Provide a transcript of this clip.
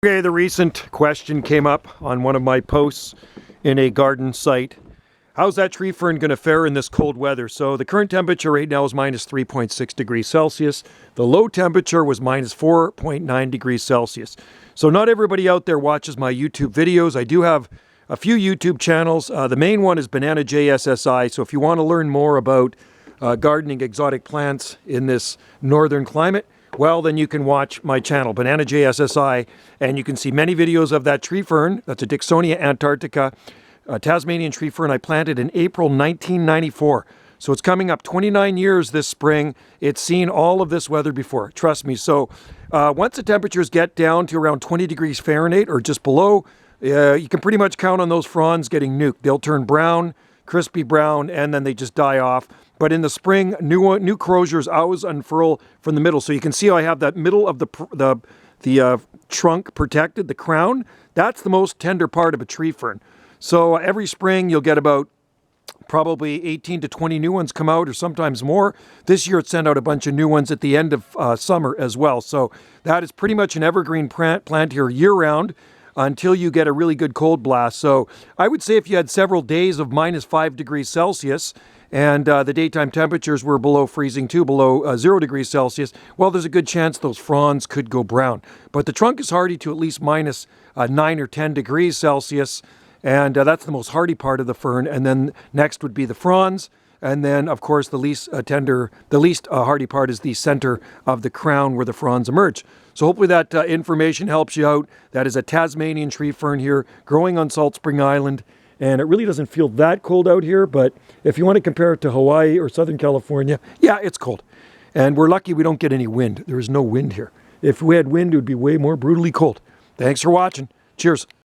Okay, the recent question came up on one of my posts in a garden site. How's that tree fern going to fare in this cold weather? So the current temperature right now is minus 3.6 degrees Celsius. The low temperature was minus 4.9 degrees Celsius. So not everybody out there watches my YouTube videos. I do have a few YouTube channels. The main one is Banana JSSI. So if you want to learn more about gardening exotic plants in this northern climate, well, then you can watch my channel, Banana JSSI, and you can see many videos of that tree fern. That's a Dicksonia antarctica, Tasmanian tree fern I planted in April 1994. So it's coming up 29 years this spring. It's seen all of this weather before, trust me. So once the temperatures get down to around 20 degrees Fahrenheit or just below, you can pretty much count on those fronds getting nuked. They'll turn brown, crispy brown, and then they just die off. But in the spring, new croziers always unfurl from the middle. So you can see how I have that middle of the trunk protected, the crown. That's the most tender part of a tree fern. So every spring you'll get about probably 18 to 20 new ones come out, or sometimes more. This year it sent out a bunch of new ones at the end of summer as well. So that is pretty much an evergreen plant here year-round until you get a really good cold blast. So I would say if you had several days of minus 5 degrees Celsius, and the daytime temperatures were below freezing too, below 0 degrees Celsius, well, there's a good chance those fronds could go brown. But the trunk is hardy to at least minus 9 or 10 degrees Celsius, and that's the most hardy part of the fern. And then next would be the fronds, and then, of course, the least hardy part is the center of the crown where the fronds emerge. So hopefully that information helps you out. That is a Tasmanian tree fern here, growing on Salt Spring Island. And it really doesn't feel that cold out here, but if you want to compare it to Hawaii or Southern California, yeah, it's cold. And we're lucky we don't get any wind. There is no wind here. If we had wind, it would be way more brutally cold. Thanks for watching. Cheers.